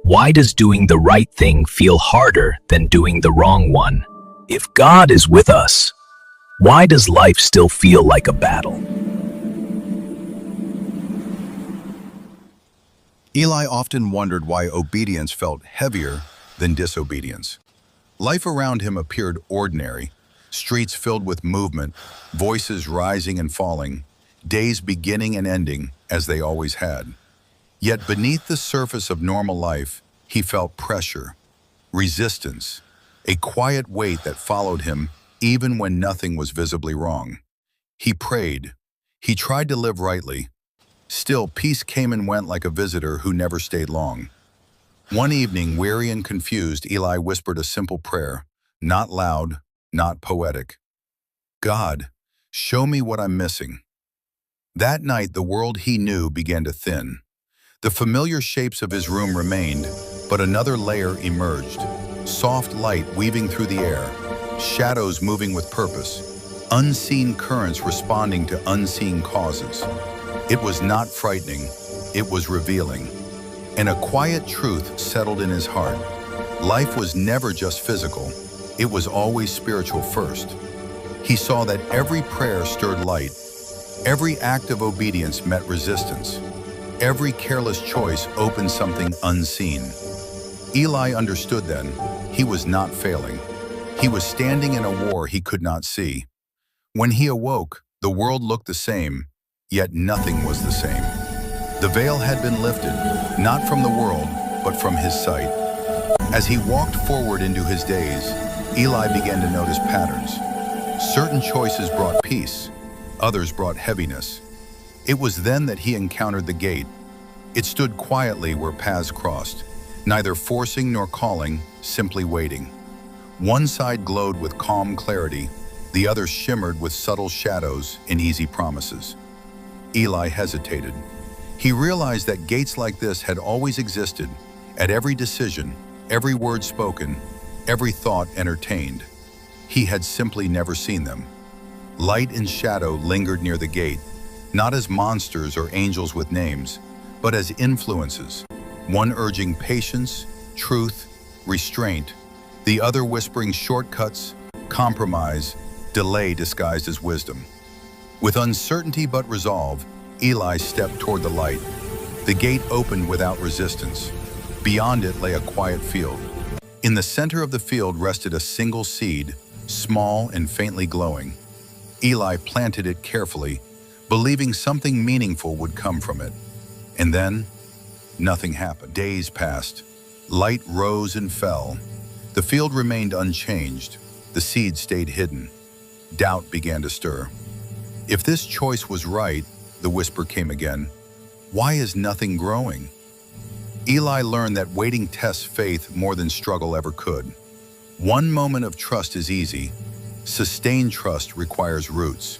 Why does doing the right thing feel harder than doing the wrong one? If God is with us, why does life still feel like a battle? Eli often wondered why obedience felt heavier than disobedience. Life around him appeared ordinary, streets filled with movement, voices rising and falling, days beginning and ending as they always had. Yet beneath the surface of normal life, he felt pressure, resistance, a quiet weight that followed him even when nothing was visibly wrong. He prayed. He tried to live rightly. Still, peace came and went like a visitor who never stayed long. One evening, weary and confused, Eli whispered a simple prayer, not loud, not poetic. God, show me what I'm missing. That night, the world he knew began to thin. The familiar shapes of his room remained, but another layer emerged. Soft light weaving through the air, shadows moving with purpose, unseen currents responding to unseen causes. It was not frightening, it was revealing. And a quiet truth settled in his heart. Life was never just physical, it was always spiritual first. He saw that every prayer stirred light, every act of obedience met resistance, every careless choice opened something unseen. Eli understood then, he was not failing. He was standing in a war he could not see. When he awoke, the world looked the same, yet nothing was the same. The veil had been lifted, not from the world, but from his sight. As he walked forward into his days, Eli began to notice patterns. Certain choices brought peace, others brought heaviness. It was then that he encountered the gate. It stood quietly where paths crossed, neither forcing nor calling, simply waiting. One side glowed with calm clarity, the other shimmered with subtle shadows and easy promises. Eli hesitated. He realized that gates like this had always existed, at every decision, every word spoken, every thought entertained. He had simply never seen them. Light and shadow lingered near the gate, not as monsters or angels with names, but as influences, one urging patience, truth, restraint, the other whispering shortcuts, compromise, delay disguised as wisdom. With uncertainty but resolve, Eli stepped toward the light. The gate opened without resistance. Beyond it lay a quiet field. In the center of the field rested a single seed, small and faintly glowing. Eli planted it carefully, believing something meaningful would come from it. And then, nothing happened. Days passed. Light rose and fell. The field remained unchanged. The seed stayed hidden. Doubt began to stir. If this choice was right, the whisper came again, why is nothing growing? Eli learned that waiting tests faith more than struggle ever could. One moment of trust is easy. Sustained trust requires roots.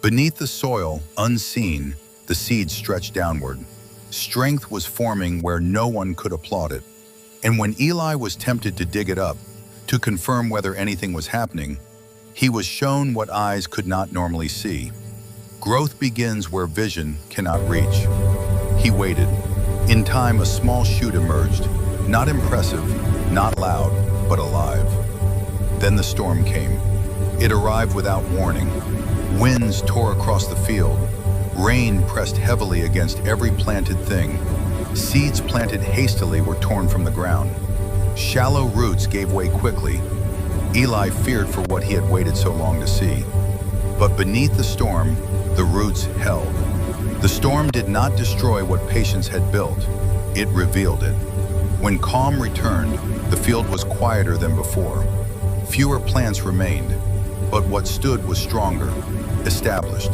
Beneath the soil, unseen, the seed stretched downward. Strength was forming where no one could applaud it. And when Eli was tempted to dig it up, to confirm whether anything was happening, he was shown what eyes could not normally see. Growth begins where vision cannot reach. He waited. In time, a small shoot emerged, not impressive, not loud, but alive. Then the storm came. It arrived without warning. Winds tore across the field. Rain pressed heavily against every planted thing. Seeds planted hastily were torn from the ground. Shallow roots gave way quickly. Eli feared for what he had waited so long to see. But beneath the storm, the roots held. The storm did not destroy what patience had built. It revealed it. When calm returned, the field was quieter than before. Fewer plants remained, but what stood was stronger, established.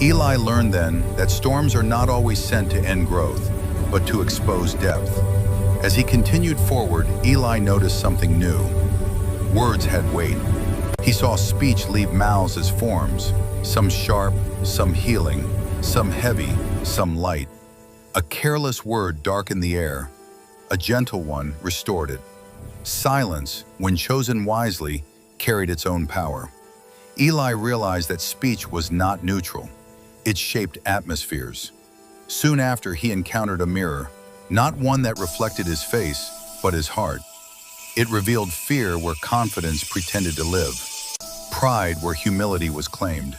Eli learned then that storms are not always sent to end growth, but to expose depth. As he continued forward, Eli noticed something new. Words had weight. He saw speech leave mouths as forms, some sharp, some healing, some heavy, some light. A careless word darkened the air. A gentle one restored it. Silence, when chosen wisely, carried its own power. Eli realized that speech was not neutral. It shaped atmospheres. Soon after, he encountered a mirror, not one that reflected his face, but his heart. It revealed fear where confidence pretended to live, pride where humility was claimed,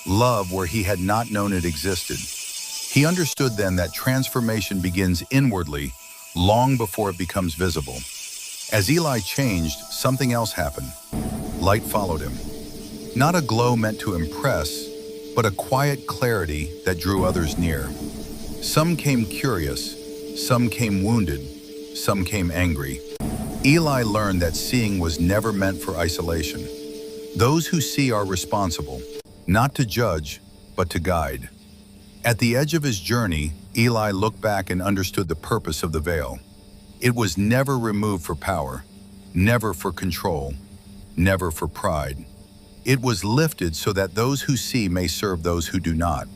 love where he had not known it existed. He understood then that transformation begins inwardly, long before it becomes visible. As Eli changed, something else happened. Light followed him. Not a glow meant to impress, but a quiet clarity that drew others near. Some came curious, some came wounded, some came angry. Eli learned that seeing was never meant for isolation. Those who see are responsible, not to judge, but to guide. At the edge of his journey, Eli looked back and understood the purpose of the veil. It was never removed for power, never for control, never for pride. It was lifted so that those who see may serve those who do not.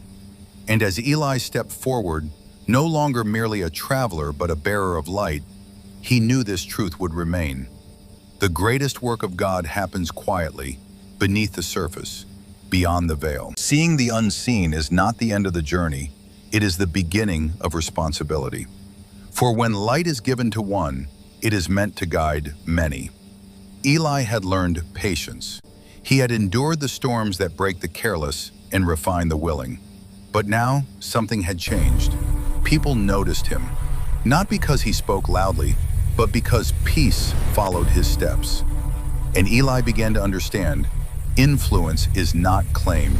And as Eli stepped forward, no longer merely a traveler but a bearer of light, he knew this truth would remain. The greatest work of God happens quietly, beneath the surface, beyond the veil. Seeing the unseen is not the end of the journey, it is the beginning of responsibility. For when light is given to one, it is meant to guide many. Eli had learned patience. He had endured the storms that break the careless and refine the willing. But now, something had changed. People noticed him, not because he spoke loudly, but because peace followed his steps. And Eli began to understand, influence is not claimed,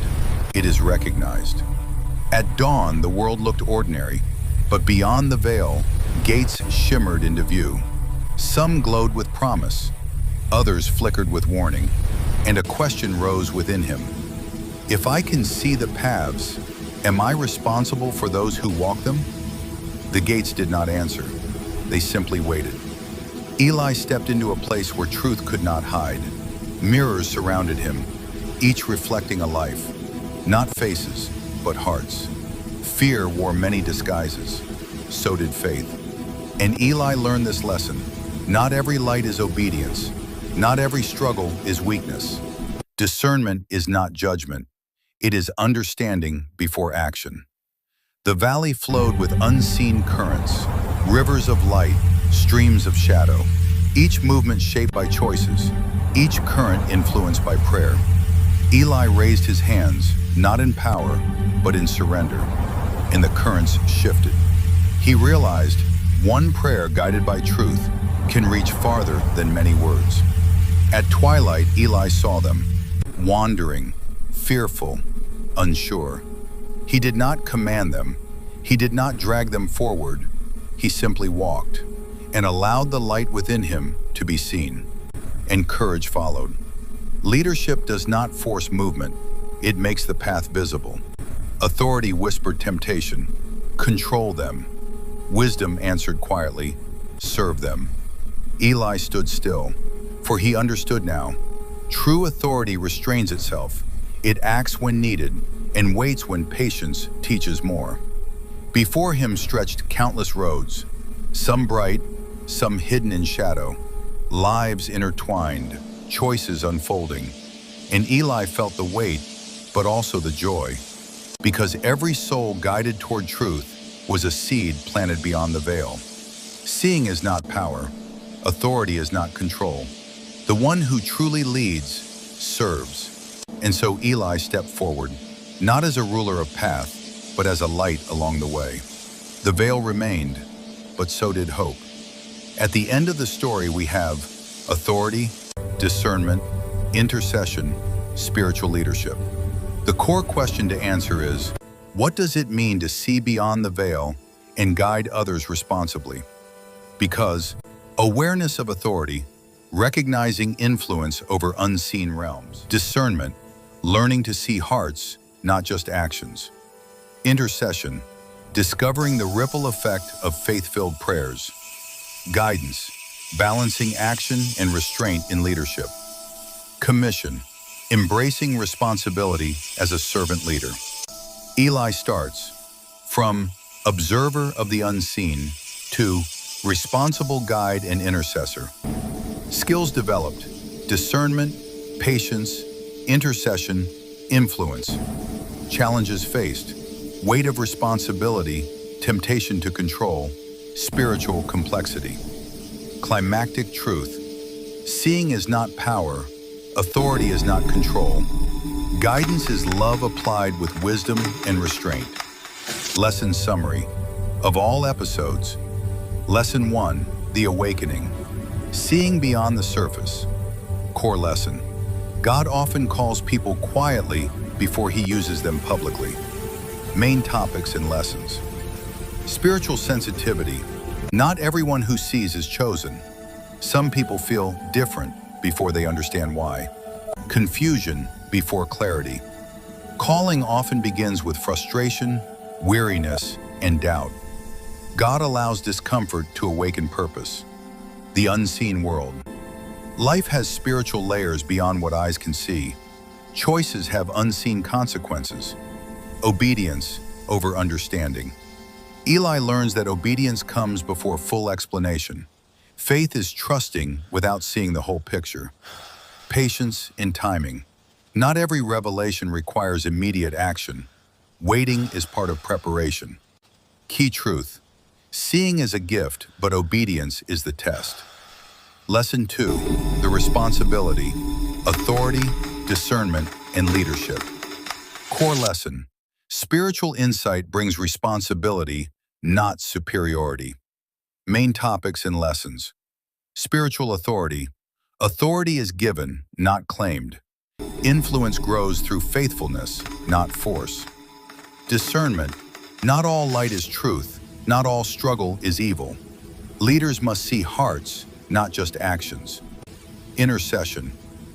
it is recognized. At dawn, the world looked ordinary, but beyond the veil, gates shimmered into view. Some glowed with promise, others flickered with warning, and a question rose within him. If I can see the paths, am I responsible for those who walk them? The gates did not answer. They simply waited. Eli stepped into a place where truth could not hide. Mirrors surrounded him, each reflecting a life. Not faces, but hearts. Fear wore many disguises. So did faith. And Eli learned this lesson. Not every light is obedience. Not every struggle is weakness. Discernment is not judgment. It is understanding before action. The valley flowed with unseen currents, rivers of light, streams of shadow, each movement shaped by choices, each current influenced by prayer. Eli raised his hands, not in power, but in surrender, and the currents shifted. He realized one prayer guided by truth can reach farther than many words. At twilight, Eli saw them, wandering, fearful, unsure. He did not command them. He did not drag them forward. He simply walked and allowed the light within him to be seen. And courage followed. Leadership does not force movement. It makes the path visible. Authority whispered temptation. Control them. Wisdom answered quietly. Serve them. Eli stood still, for he understood now. True authority restrains itself. It acts when needed and waits when patience teaches more. Before him stretched countless roads, some bright, some hidden in shadow, lives intertwined, choices unfolding. And Eli felt the weight, but also the joy, because every soul guided toward truth was a seed planted beyond the veil. Seeing is not power. Authority is not control. The one who truly leads serves. And so Eli stepped forward, not as a ruler of path, but as a light along the way. The veil remained, but so did hope. At the end of the story, we have authority, discernment, intercession, spiritual leadership. The core question to answer is, what does it mean to see beyond the veil and guide others responsibly? Because awareness of authority, recognizing influence over unseen realms. Discernment, learning to see hearts, not just actions. Intercession, discovering the ripple effect of faith-filled prayers. Guidance, balancing action and restraint in leadership. Commission, embracing responsibility as a servant leader. Eli starts from observer of the unseen to responsible guide and intercessor. Skills developed: discernment, patience, intercession, influence. Challenges faced: weight of responsibility, temptation to control, Spiritual complexity. Climactic truth. Seeing is not power. Authority is not control. Guidance is love applied with wisdom and restraint. Lesson summary. Of all episodes, Lesson 1, The Awakening. Seeing beyond the surface. Core lesson. God often calls people quietly before he uses them publicly. Main topics and lessons. Spiritual sensitivity. Not everyone who sees is chosen. Some people feel different before they understand why. Confusion before clarity. Calling often begins with frustration, weariness, and doubt. God allows discomfort to awaken purpose. The unseen world. Life has spiritual layers beyond what eyes can see. Choices have unseen consequences. Obedience over understanding. Eli learns that obedience comes before full explanation. Faith is trusting without seeing the whole picture. Patience in timing. Not every revelation requires immediate action. Waiting is part of preparation. Key truth. Seeing is a gift, but obedience is the test. Lesson 2, the responsibility, authority, discernment, and leadership. Core lesson. Spiritual insight brings responsibility, not superiority. Main topics and lessons. Spiritual authority. Authority is given, not claimed. Influence grows through faithfulness, not force. Discernment. Not all light is truth. Not all struggle is evil. Leaders must see hearts, not just actions. Intercession.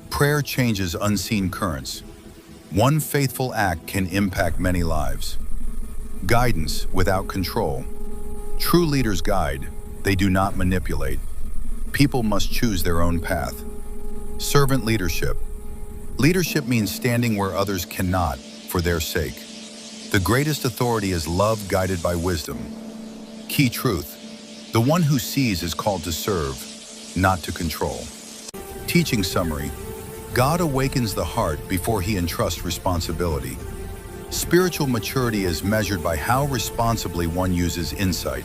Prayer changes unseen currents. One faithful act can impact many lives. Guidance without control. True leaders guide. They do not manipulate. People must choose their own path. Servant leadership. Leadership means standing where others cannot for their sake. The greatest authority is love guided by wisdom. Key truth. The one who sees is called to serve, not to control. Teaching summary. God awakens the heart before he entrusts responsibility. Spiritual maturity is measured by how responsibly one uses insight.